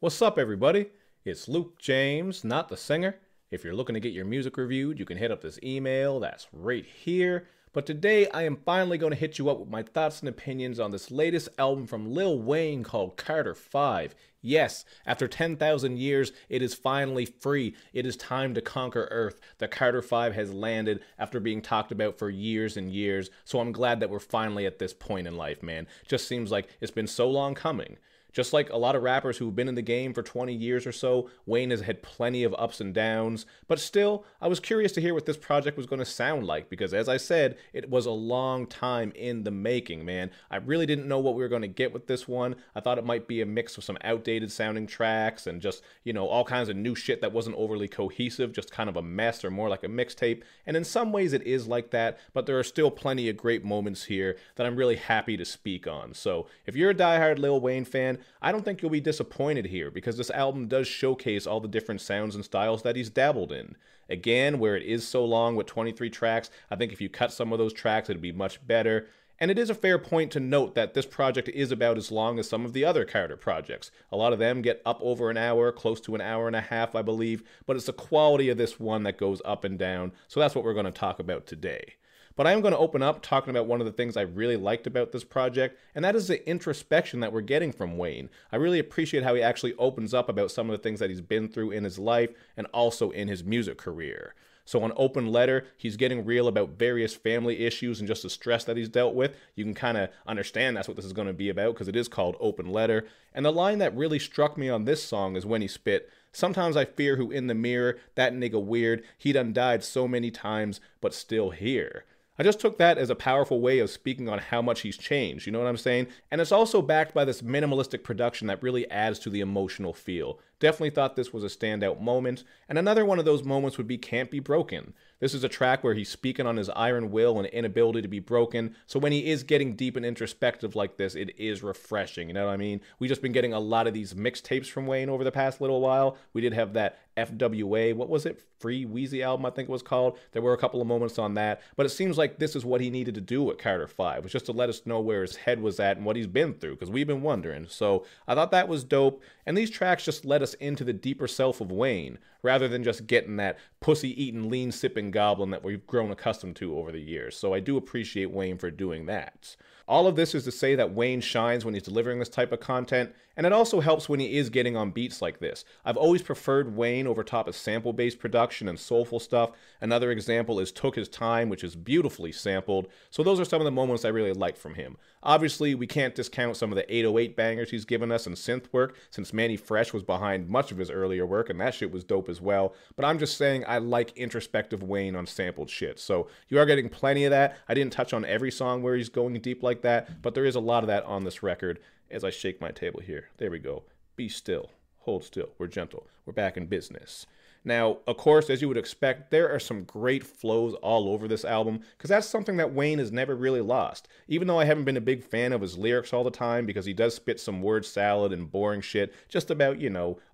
What's up, everybody? It's Luke James, not the singer. If you're looking to get your music reviewed, you can hit up this email that's right here. But today, I am finally going to hit you up with my thoughts and opinions on this latest album from Lil Wayne called Carter 5. Yes, after 10,000 years, it is finally free. It is time to conquer Earth. The Carter 5 has landed after being talked about for years and years, so I'm glad that we're finally at this point in life, man. Just seems like it's been so long coming. Just like a lot of rappers who've been in the game for 20 years or so, Wayne has had plenty of ups and downs. But still, I was curious to hear what this project was going to sound like because, as I said, it was a long time in the making, man. I really didn't know what we were going to get with this one. I thought it might be a mix of some outdated sounding tracks and just, all kinds of new shit that wasn't overly cohesive, just kind of a mess or more like a mixtape. And in some ways it is like that, but there are still plenty of great moments here that I'm really happy to speak on. So if you're a diehard Lil Wayne fan, I don't think you'll be disappointed here because this album does showcase all the different sounds and styles that he's dabbled in. Again, where it is so long with 23 tracks, I think if you cut some of those tracks, it'd be much better. And it is a fair point to note that this project is about as long as some of the other Carter projects. A lot of them get up over an hour, close to an hour and a half, I believe, but it's the quality of this one that goes up and down, so that's what we're going to talk about today. But I am going to open up talking about one of the things I really liked about this project, and that is the introspection that we're getting from Wayne. I really appreciate how he actually opens up about some of the things that he's been through in his life and also in his music career. So on Open Letter, he's getting real about various family issues and just the stress that he's dealt with. You can kind of understand that's what this is going to be about because it is called Open Letter. And the line that really struck me on this song is when he spit, "Sometimes I fear who in the mirror, that nigga weird, he done died so many times, but still here." I just took that as a powerful way of speaking on how much he's changed, you know what I'm saying? And it's also backed by this minimalistic production that really adds to the emotional feel. Definitely thought this was a standout moment. And another one of those moments would be Can't Be Broken. This is a track where he's speaking on his iron will and inability to be broken. So when he is getting deep and introspective like this, it is refreshing, you know what I mean? We've just been getting a lot of these mixtapes from Wayne over the past little while. We did have that FWA, what was it? Free Wheezy album, I think it was called. There were a couple of moments on that, but it seems like this is what he needed to do with Carter 5, was just to let us know where his head was at and what he's been through, because we've been wondering. So I thought that was dope, and these tracks just let us into the deeper self of Wayne, rather than just getting that pussy-eating, lean-sipping goblin that we've grown accustomed to over the years. So I do appreciate Wayne for doing that. All of this is to say that Wayne shines when he's delivering this type of content, and it also helps when he is getting on beats like this. I've always preferred Wayne over top of sample-based production and soulful stuff. Another example is Took His Time, which is beautifully sampled. So those are some of the moments I really like from him. Obviously, we can't discount some of the 808 bangers he's given us in synth work, since Manny Fresh was behind much of his earlier work, and that shit was dope as well. But I'm just saying I like introspective Wayne on sampled shit. So you are getting plenty of that. I didn't touch on every song where he's going deep like that, but there is a lot of that on this record. As I shake my table here, there we go. Be still, hold still, we're gentle, we're back in business. Now, of course, as you would expect, there are some great flows all over this album, because that's something that Wayne has never really lost. Even though I haven't been a big fan of his lyrics all the time, because he does spit some word salad and boring shit, just about,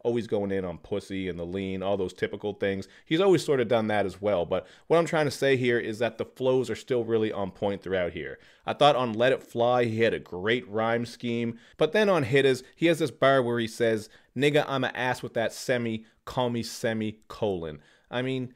always going in on pussy and the lean, all those typical things. He's always sort of done that as well, but what I'm trying to say here is that the flows are still really on point throughout here. I thought on Let It Fly, he had a great rhyme scheme, but then on Hitters, he has this bar where he says, "Nigga, I'm a ass with that semi, call me semicolon." I mean,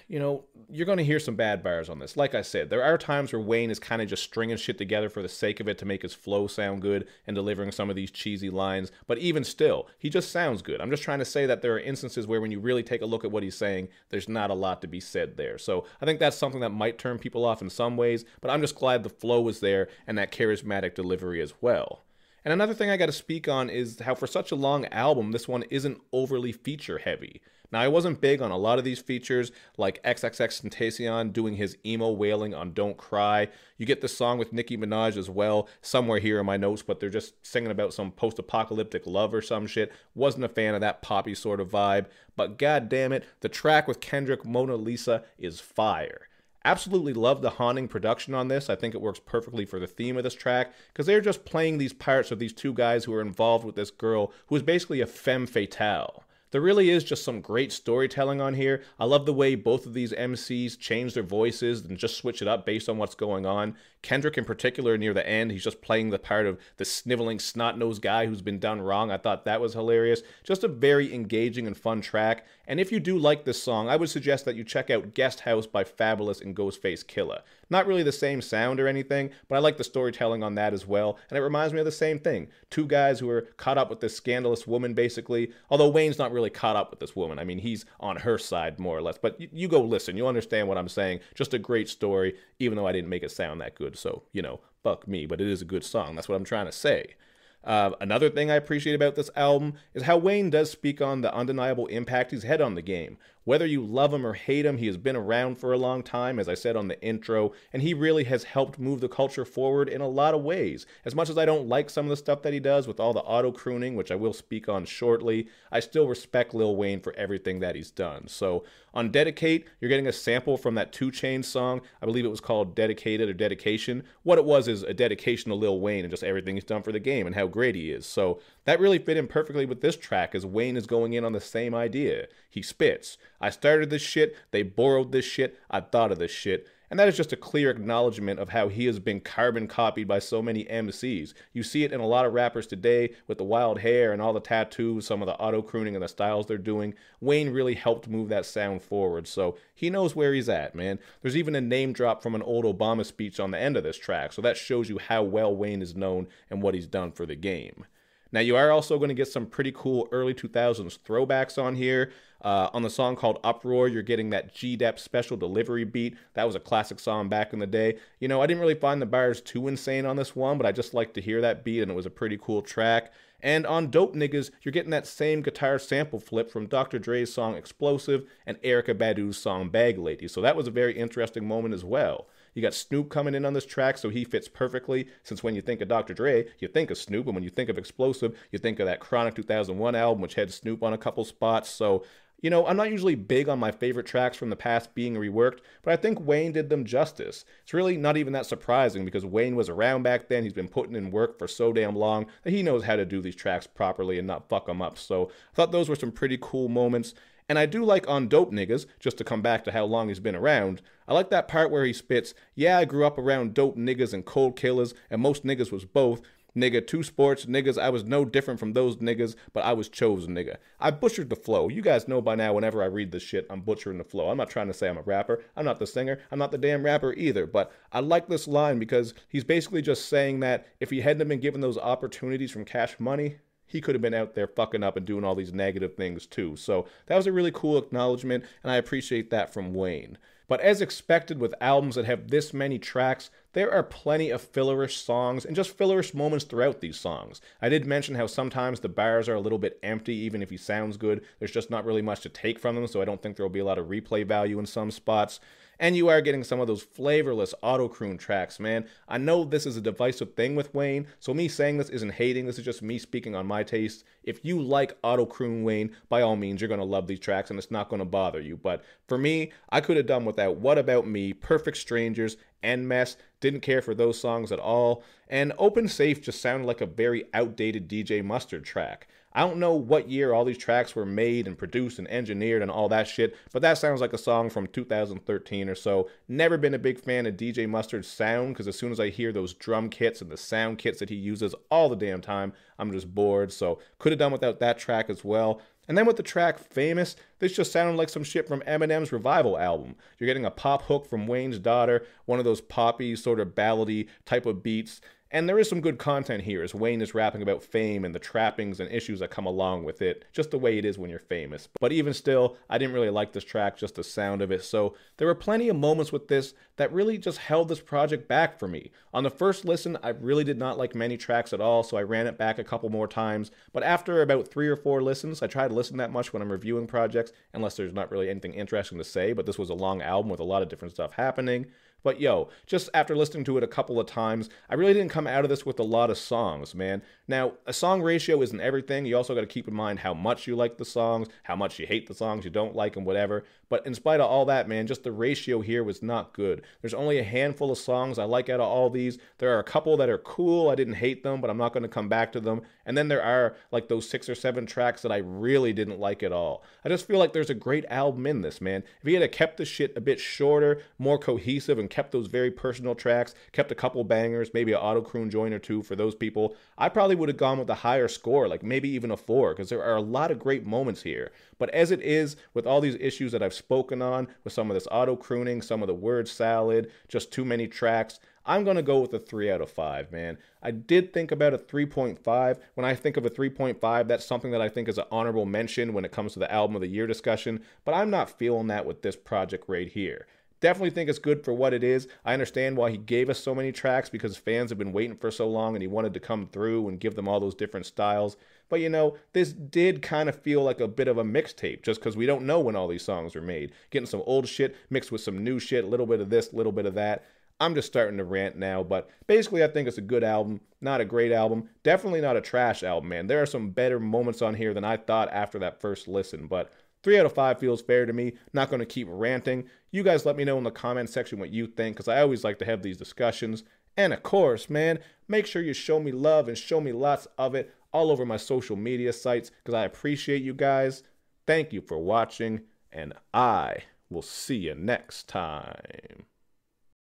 you're going to hear some bad bars on this. Like I said, there are times where Wayne is kind of just stringing shit together for the sake of it to make his flow sound good and delivering some of these cheesy lines. But even still, he just sounds good. I'm just trying to say that there are instances where when you really take a look at what he's saying, there's not a lot to be said there. So I think that's something that might turn people off in some ways, but I'm just glad the flow is there and that charismatic delivery as well. And another thing I got to speak on is how for such a long album, this one isn't overly feature heavy. Now, I wasn't big on a lot of these features, like XXXTentacion doing his emo wailing on Don't Cry. You get the song with Nicki Minaj as well, somewhere here in my notes, but they're just singing about some post-apocalyptic love or some shit. Wasn't a fan of that poppy sort of vibe, but god damn it, the track with Kendrick, Mona Lisa, is fire. Absolutely love the haunting production on this. I think it works perfectly for the theme of this track, because they're just playing these parts of these two guys who are involved with this girl who is basically a femme fatale. There really is just some great storytelling on here. I love the way both of these MCs change their voices and just switch it up based on what's going on. Kendrick in particular, near the end, he's just playing the part of the sniveling, snot-nosed guy who's been done wrong. I thought that was hilarious. Just a very engaging and fun track. And if you do like this song, I would suggest that you check out Guest House by Fabulous and Ghostface Killah. Not really the same sound or anything, but I like the storytelling on that as well. And it reminds me of the same thing. Two guys who are caught up with this scandalous woman, basically. Although Wayne's not really caught up with this woman. I mean, he's on her side, more or less. But you go listen. You'll understand what I'm saying. Just a great story, even though I didn't make it sound that good. So, you know, fuck me. But it is a good song. That's what I'm trying to say. Another thing I appreciate about this album is how Wayne does speak on the undeniable impact he's had on the game. Whether you love him or hate him, he has been around for a long time, as I said on the intro, and he really has helped move the culture forward in a lot of ways. As much as I don't like some of the stuff that he does with all the auto-crooning, which I will speak on shortly, I still respect Lil Wayne for everything that he's done. So, on Dedicate, you're getting a sample from that 2 Chainz song. I believe it was called Dedicated or Dedication. What it was is a dedication to Lil Wayne and just everything he's done for the game and how great he is. So, that really fit in perfectly with this track, as Wayne is going in on the same idea. He spits, I started this shit, they borrowed this shit, I thought of this shit. And that is just a clear acknowledgement of how he has been carbon copied by so many MCs. You see it in a lot of rappers today with the wild hair and all the tattoos, some of the auto-crooning and the styles they're doing. Wayne really helped move that sound forward, so he knows where he's at, man. There's even a name drop from an old Obama speech on the end of this track, so that shows you how well Wayne is known and what he's done for the game. Now, you are also going to get some pretty cool early 2000s throwbacks on here. On the song called Uproar, you're getting that G-Dep special delivery beat. That was a classic song back in the day. You know, I didn't really find the bars too insane on this one, but I just liked to hear that beat, and it was a pretty cool track. And on Dope Niggaz, you're getting that same guitar sample flip from Dr. Dre's song Explosive and Erykah Badu's song Bag Lady. So that was a very interesting moment as well. You got Snoop coming in on this track, so he fits perfectly, since when you think of Dr. Dre, you think of Snoop, and when you think of Explosive, you think of that Chronic 2001 album, which had Snoop on a couple spots. So, you know, I'm not usually big on my favorite tracks from the past being reworked, but I think Wayne did them justice. It's really not even that surprising, because Wayne was around back then. He's been putting in work for so damn long that he knows how to do these tracks properly and not fuck them up. So I thought those were some pretty cool moments. And I do like on Dope Niggaz, just to come back to how long he's been around, I like that part where he spits, yeah, I grew up around dope niggas and cold killers, and most niggas was both. Nigga, 2 sports, niggas, I was no different from those niggas, but I was chosen, nigga. I butchered the flow. You guys know by now, whenever I read this shit, I'm butchering the flow. I'm not trying to say I'm a rapper. I'm not the singer. I'm not the damn rapper either. But I like this line because he's basically just saying that if he hadn't been given those opportunities from Cash Money, he could have been out there fucking up and doing all these negative things too. So that was a really cool acknowledgement, and I appreciate that from Wayne. But as expected with albums that have this many tracks, there are plenty of fillerish songs and just fillerish moments throughout these songs. I did mention how sometimes the bars are a little bit empty, even if he sounds good. There's just not really much to take from them, so I don't think there will be a lot of replay value in some spots. And you are getting some of those flavorless auto-croon tracks, man. I know this is a divisive thing with Wayne, so me saying this isn't hating, this is just me speaking on my taste. If you like auto-croon Wayne, by all means, you're going to love these tracks and it's not going to bother you. But for me, I could have done without What About Me, Perfect Strangers, and Mess. Didn't care for those songs at all. And Open Safe just sounded like a very outdated DJ Mustard track. I don't know what year all these tracks were made and produced and engineered and all that shit, but that sounds like a song from 2013 or so. Never been a big fan of DJ Mustard's sound, because as soon as I hear those drum kits and the sound kits that he uses all the damn time, I'm just bored, so could have done without that track as well. And then with the track Famous, this just sounded like some shit from Eminem's Revival album. You're getting a pop hook from Wayne's Daughter, one of those poppy, sort of ballady type of beats. And there is some good content here, as Wayne is rapping about fame and the trappings and issues that come along with it, just the way it is when you're famous. But even still, I didn't really like this track, just the sound of it, so there were plenty of moments with this that really just held this project back for me. On the first listen, I really did not like many tracks at all, so I ran it back a couple more times, but after about 3 or 4 listens, I try to listen that much when I'm reviewing projects, unless there's not really anything interesting to say, but this was a long album with a lot of different stuff happening. But yo, just after listening to it a couple of times, I really didn't come out of this with a lot of songs, man. Now, a song ratio isn't everything. You also got to keep in mind how much you like the songs, how much you hate the songs, you don't like them, whatever. But in spite of all that, man, just the ratio here was not good. There's only a handful of songs I like out of all these. There are a couple that are cool. I didn't hate them, but I'm not going to come back to them. And then there are like those 6 or 7 tracks that I really didn't like at all. I just feel like there's a great album in this, man. If he had kept the shit a bit shorter, more cohesive, and kept those very personal tracks, kept a couple bangers, maybe an auto-croon joint or two for those people, I probably would have gone with a higher score, like maybe even a 4, because there are a lot of great moments here. But as it is, with all these issues that I've spoken on, with some of this auto-crooning, some of the word salad, just too many tracks, I'm going to go with a 3 out of 5, man. I did think about a 3.5. When I think of a 3.5, that's something that I think is an honorable mention when it comes to the Album of the Year discussion, but I'm not feeling that with this project right here. Definitely think it's good for what it is. I understand why he gave us so many tracks, because fans have been waiting for so long and he wanted to come through and give them all those different styles. But you know, this did kind of feel like a bit of a mixtape, just because we don't know when all these songs were made. Getting some old shit mixed with some new shit, a little bit of this, a little bit of that. I'm just starting to rant now, but basically I think it's a good album, not a great album, definitely not a trash album, man. There are some better moments on here than I thought after that first listen, but 3 out of 5 feels fair to me. Not going to keep ranting. You guys let me know in the comment section what you think, because I always like to have these discussions. And of course, man, make sure you show me love and show me lots of it all over my social media sites, because I appreciate you guys. Thank you for watching, and I will see you next time.